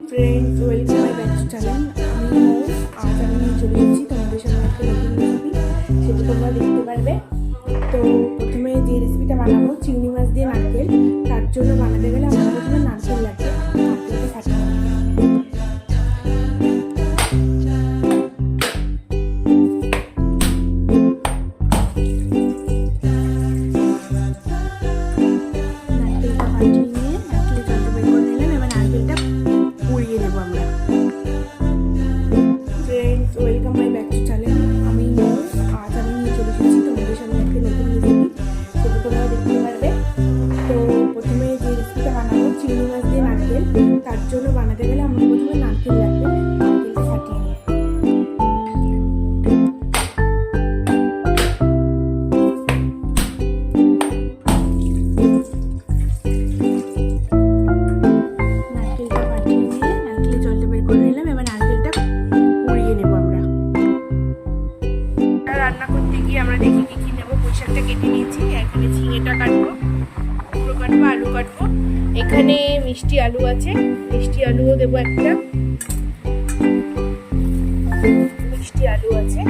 Friends, welcome my back to channel. আমি মৌস। আজ আমি নিয়ে চলে এসেছি তোমাদের সামনে একটা নতুন রেসিপি, সেটা তোমরা দেখতে পারবে। তো প্রথমে যে রেসিপিটা বানাবো চিংড়ি মাছ দিয়ে নারকেল, তার জন্য বানাতে গেলে আমার প্রথমে নারকেল লাগবে। নারকেলটা ফাটাতে হবে। নারকেলটা ফাটিয়ে নিয়ে নারকেলের জলটা বের করে নিলাম। এবার নারকেলটা পুড়িয়ে নেবো আমরা। Friends, welcome my back to channel. আমি মৌস। আজ আমি নিয়ে চলে এসেছি তোমাদের সামনে একটা নতুন রেসিপি, সেটা তোমরা দেখতে পারবে। তো প্রথমে যে রেসিপিটা বানাবো চিংড়ি মাছ দিয়ে নারকেল, তার জন্য বানাতে গেলে আমার প্রথমে নারকেল লাগবে। নারকেলটা ফাটিয়ে নিই। নারকেলটা ফাটিয়ে নিয়ে নারকেলের জলটা বের করে নিলাম। এবার নারকেলটা পুড়িয়ে নেবো আমরা। রান্না করতে গিয়ে আমরা দেখি কি কি নেবো। পুঁইশাকটা কেটে নিয়েছি, এখানে ঝিঙেটা কাটবো, কুমড়ো কাটবো, আলু কাটবো। এখানে মিষ্টি আলু আছে, মিষ্টি আলুও দেবো একটা। মিষ্টি আলু আছে,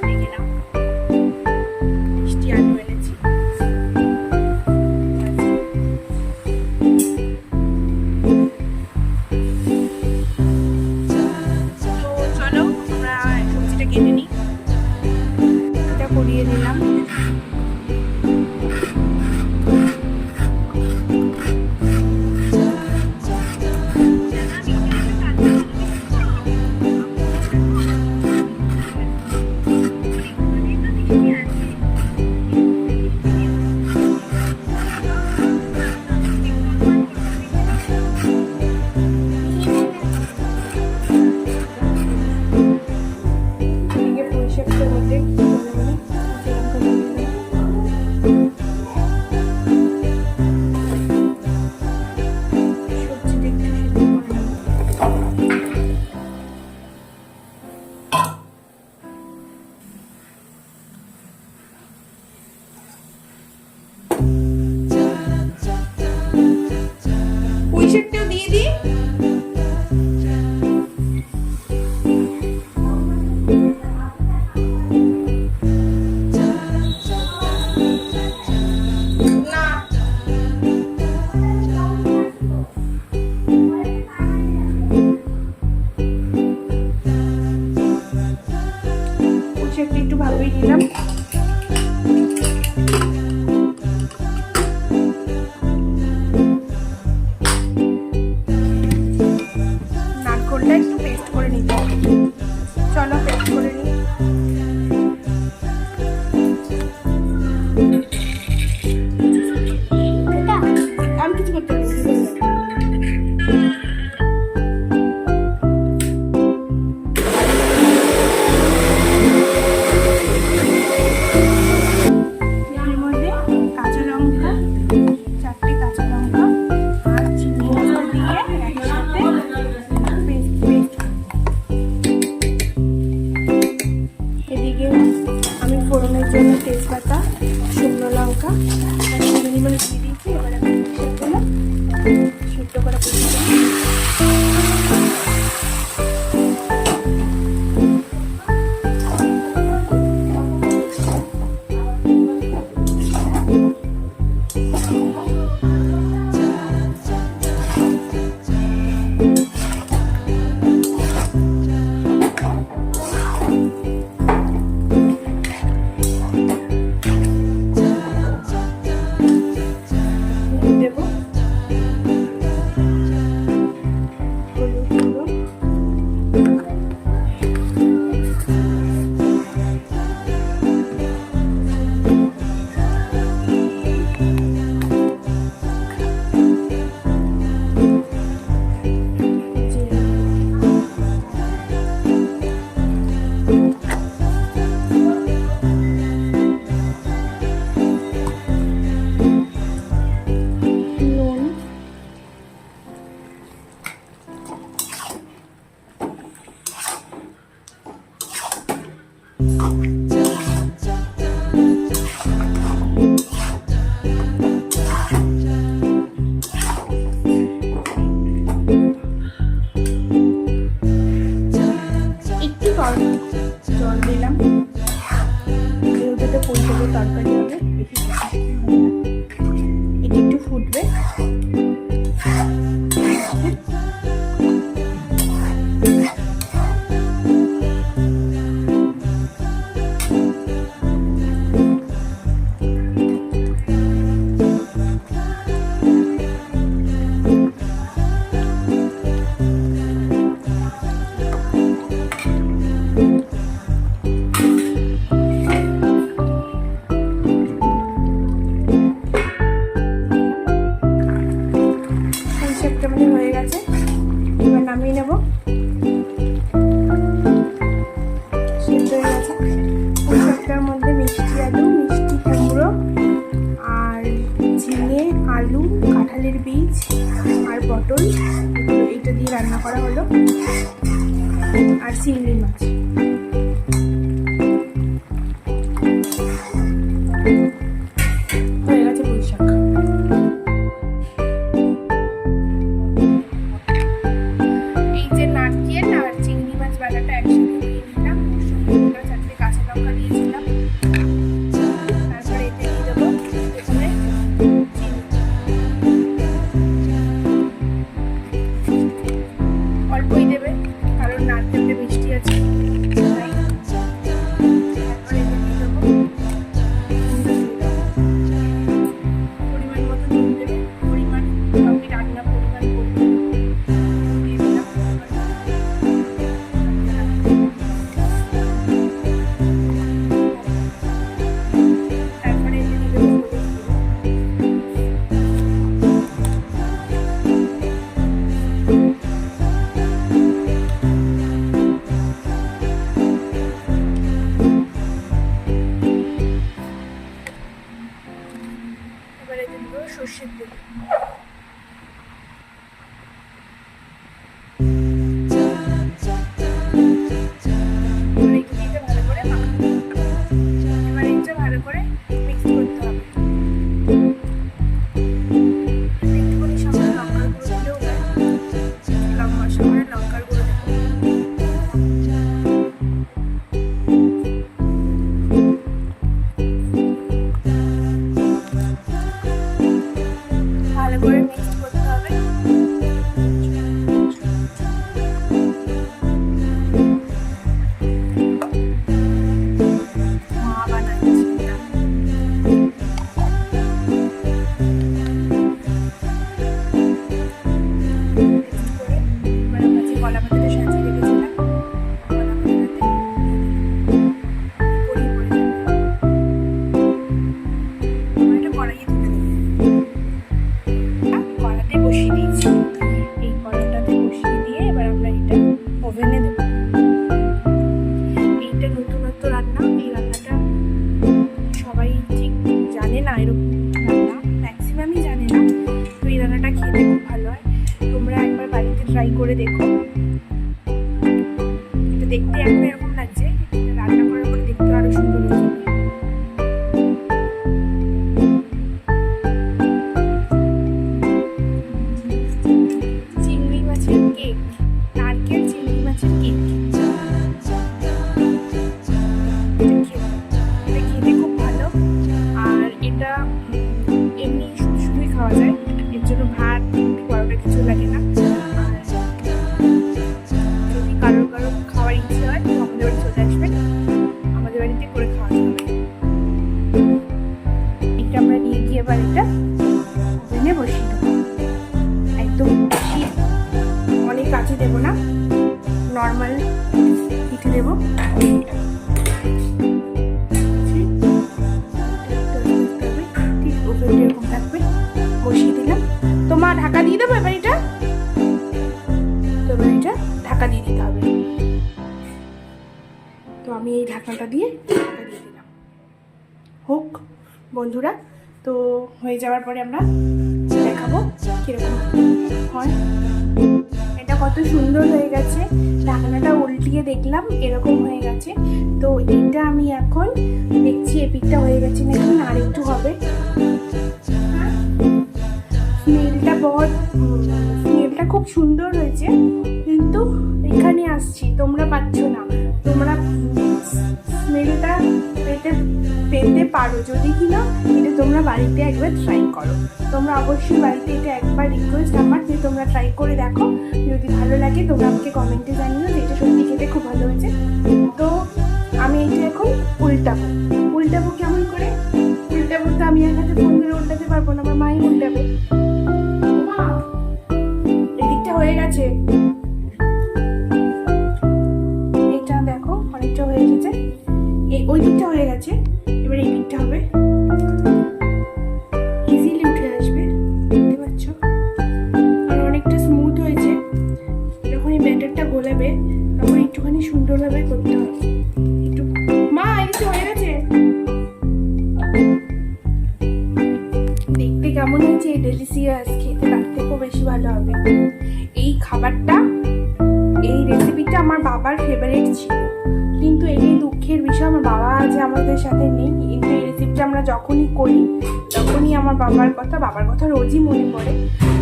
দেখে নাও। মিষ্টি আলু এনেছি। তো চলো আমরা সবজিটা কেটে নিই। এটা করিয়ে নিলাম। এদিকে পুঁইশাকটার মধ্যে সবজিটা একটু সিদ্ধ করে নেব। পুঁইশাকটাও দিয়ে দিই। পুঁইশাকটা একটু ভালোই নিলাম। নারকেলটা একটু পেস্ট করে নিতে হবে। চলো পেস্ট করে নিই। আমি কিছু করতে পারছি না। এর মধ্যে কাঁচা লঙ্কা, 4টে কাঁচা লঙ্কা আর চিনি দিয়ে একসাথে পেস্ট। এদিকে আমি ফোড়নের জন্য তেজপাতা, শুকনো লঙ্কা, চিনি মিলে দিয়ে দিয়েছি। এবার আমি সেগুলো সিদ্ধ করে পেস্ট করি। দেবো হয়ে গেছে, এবার নামিয়ে নেব। সিদ্ধ হয়ে গেছে। পুঁই শাকটার মধ্যে মিষ্টি আলু, মিষ্টি কুমড়ো আর ঝিঙে, আলু, কাঁঠালের বীজ আর পটল, এইটা দিয়ে রান্না করা হলো, আর চিংড়ি মাছ। হয়ে গেছে পুঁই শাক। এই যে নারকেল আর চিংড়ি মাছ বাটাটা একসাথে দিয়ে দিলাম, চারটে কাঁচা লঙ্কা দিয়েছিলাম, তারপরে এতে দিয়ে দেবো প্রথমে অল্পই দেবে কারণ নারকেলটা মিষ্টি আছে। তারপরে এতে দিয়ে দেবো পরিমাণ মতো নুন দেবে, পরিমাণ সবই রান্না পরিমাণ দিয়ে দিলাম। তারপরে এতে দিয়ে দেবো এবারে দিয়ে দেবো সর্ষের তেল। ভালো করে মাখাবো। এবার এটা ভালো করে মিক্স করতে হবে। একটুখানি সামান্য লঙ্কার গুঁড়ো দিলেও হয়, সামান্য লঙ্কার গুঁড়ো দেবো। ভালো করে মিক্স করতে হবে। মা বানাচ্ছে এটা। এবার আমরা যে কলা পাতাটা সাজিয়ে রেখেছিলাম, কলা পাতাটাতে গড়িয়ে পড়ে যাবে। এটা কড়াইয়ে তুলে দেবো। কড়াতে বসিয়ে দিয়েছি, এই কড়াটাতে বসিয়ে দিয়ে এবার আমরা এটা ওভেনে দেবো। এইটা নতুনত্ব রান্না, এই রান্নাটা সবাই ঠিক জানে না, এরকম রান্না ম্যাক্সিমামই জানে না। তো এই রান্নাটা খেতে খুব ভালো হয়, তোমরা একবার বাড়িতে ট্রাই করে দেখো। এটা দেখতে এখন এরকম লাগছে, এটা রান্না করার পরে দেখতে আরো সুন্দর হয়ে যাবে। চিংড়ি মাছের কেক, নারকেল চিংড়ি মাছের কেক। এটা খেতে খুব ভালো, আর এটা এমনি শুধুই খাওয়া যায়, এর জন্য ভাত পরোটা কিছু লাগে না। আর যদি কারোর খাওয়ার ইচ্ছে হয় তো আমাদের বাড়ি চলে আসবেন, আমাদের বাড়িতে করে খাওয়া যাবে। এটা আমরা নিয়ে গিয়ে এবার এটা ওভেনে বসিয়ে দেবো। একদম বেশি অনেক কাছে দেবো না, নর্মাল হিটে দেবো। ঠিক ওভেনটা এরকম থাকবে, বসিয়ে দিলাম। তো মা ঢাকা দিয়ে দেবো এবার এটা, তো এবার এটা ঢাকা দিয়ে দিতে হবে। তো আমি এই ঢাকনাটা দিয়ে দিলাম। হোক বন্ধুরা, তো হয়ে যাওয়ার পরে আমরা দেখাবো কিরকম হয়। এটা কত সুন্দর হয়ে গেছে, ঢাকনাটা উল্টিয়ে দেখলাম এরকম হয়ে গেছে। তো এটা আমি এখন দেখছি এপিকটা হয়ে গেছে নাকি, আর একটু হবে। স্মেলটা খুব সুন্দর হয়েছে, কিন্তু এখানে আসছি তোমরা পাচ্ছ না। তোমরা স্মেলটা পেতে পারো যদি কিনা এটা তোমরা বাড়িতে একবার ট্রাই করো। তোমরা অবশ্যই বাড়িতে এটা একবার রিকোয়েস্ট আমার যে তোমরা ট্রাই করে দেখো, যদি ভালো লাগে তোমরা আমাকে কমেন্টে জানিও যে এটা সত্যি খেতে খুব ভালো হয়েছে। তো আমি এটা এখন উল্টাবো কেমন করে উল্টাবো, তো আমি একাতে ফোন ধরে উল্টাতে পারবো না, আমার মাই উল্টাবে। এদিকটা হয়ে গেছে, এটা দেখো অনেকটা হয়ে গেছে, ওই দিকটা হয়ে গেছে, এবার এই দিকটা হবে। ইজিলি উঠে আসবে, দেখতে পাচ্ছ, আর অনেকটা স্মুথ গোলাবে তারপর একটুখানি সুন্দরভাবে করতে হবে। একটু মা একটু হয়ে গেছে, দেখতে কেমন হয়েছে? ডেলিসিয়াস, খেতে তার থেকেও বেশি ভালো হবে। এই খাবারটা, এই রেসিপিটা আমার বাবার ফেভারিট ছিল, কিন্তু এই দুঃখের বিষয় আমার বাবা আজ আমাদের সাথে নেই। কিন্তু এই রেসিপিটা আমরা যখনই করি তখনই আমার বাবার কথা রোজই মনে পড়ে।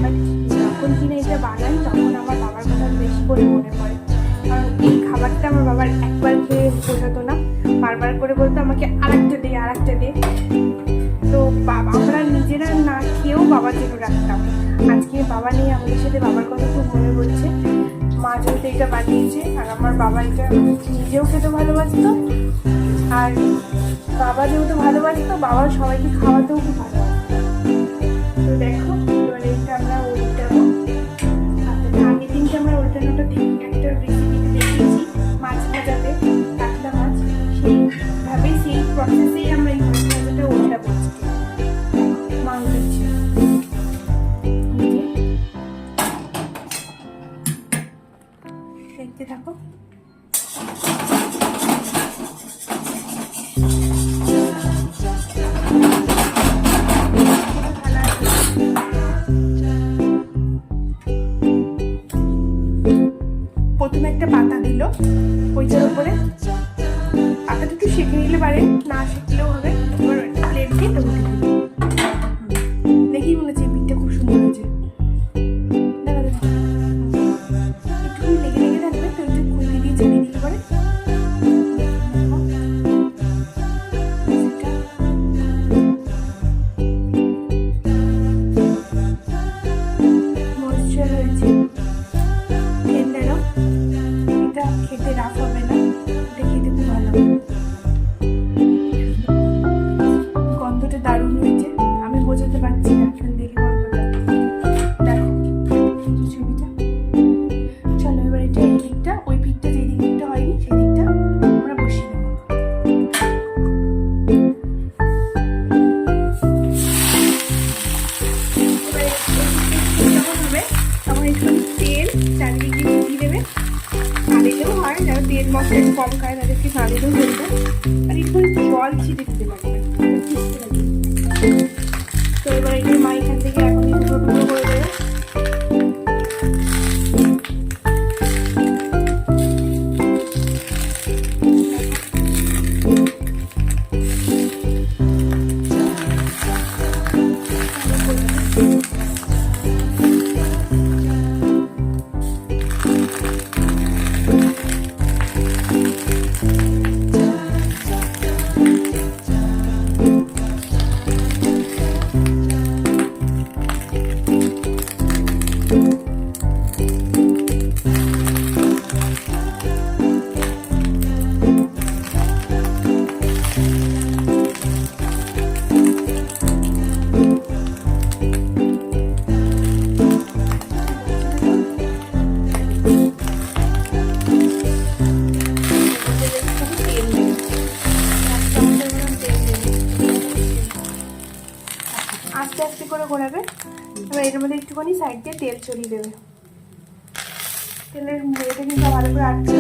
বাট যখন কিনা এটা বানাই তখন আমার বাবার কথা বেশি করে মনে পড়ে, কারণ এই খাবারটা আমার বাবার একবার খেয়ে বোঝাতো না, বারবার করে বলতো আমাকে আরেকটা দে। তো আমরা নিজেরা না খেয়েও বাবার জন্য রাখতাম। আজকে বাবা নেই আমাদের সাথে, বাবার কথা খুব মনে পড়ছে। মা যেহেতু এটা বানিয়েছে, আর আমার বাবা এটা নিজেও খেতে ভালোবাসতো, আর বাবা যেহেতু ভালোবাসতো বাবা সবাইকে খাওয়াতেও খুব ভালোবাসতো। তো দেখো এবারে এটা আমরা উল্টাবো। আগের দিনকে আমরা উল্টানোটা একটা রেসিপিতে দেখিয়েছি, মাছ ভাজাতে, কাতলা মাছ, সেইভাবেই সেই প্রসেসেই আমরা এই মাছ ভাজাটা উল্টাবো। মা উল্টাচ্ছে, দেখতে থাকো। প্রথমে একটা পাতা দিল ওইটার উপরে, পাতাটা একটু সেঁকে নিলে পারে, না সেঁকলেও হবে। এবার প্লেট দিয়ে দেখি মনে হচ্ছে পিঠটা খুব সুন্দর হয়েছে। একটু লেগে থাকবে, তো একটু খুঁটি দিয়ে ছেড়ে দিলে পারে। ময়েশ্চার হয়েছে, এটা খেতে রাফ হবে না, এটা খেতে খুব ভালো। গন্ধটা দারুণ হয়েছে, আমি বোঝাতে পারছি না এখন দেখে গন্ধটা। দেখো ছবিটা। চলো এবার এটা এই দিকটা, ওই পিঠটা যে দিকটা হয়নি সেই দিকটা আমরা বসিয়ে দেবো। যখন হবে তখন একটু তেল চারিদিক দিয়ে দিয়ে দেবে। না দিলেও হয়, যারা তেল মশলা একটু কম খায় তাদেরকে না দিলেও চলবে। আর একটু জল ছিটে দিতে পারবে। তো এবার একটু মা এখান থেকে এখন টুকরো করে দেবে। আস্তে আস্তে করে ঘোরাবে। এবার এর মধ্যে একটুখানি সাইড দিয়ে তেল ছড়িয়ে দেবে। তেলের এটা কিন্তু ভালো করে আটকে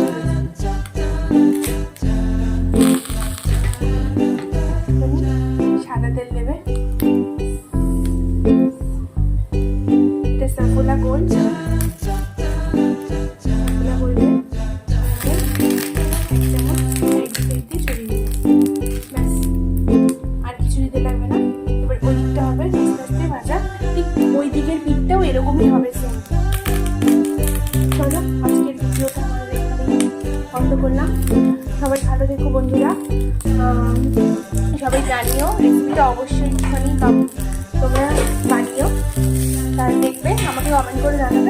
সাদা তেল দেবে। এটা সাফোলা গোল্ড, সাফোলা গোল্ডে এক চামচ সাইড দিয়ে ছড়িয়ে দেবে। ব্যাস, আর কিছু দিতে লাগবে না। এবার ওই দিকটা হবে আস্তে আস্তে ভাজা, ঠিক ওই দিকের পিঠটাও এরকমই হবে সেম। চলো আজকের ভিডিওটা আমাদের এখানে বন্ধ করলাম। সবাই ভালো থেকো বন্ধুরা, সবাই জানিও রেসিপিটা অবশ্যই একটুখানি তোমরা বানিও, তাহলে দেখবে আমাকে কমেন্ট করে জানাবে।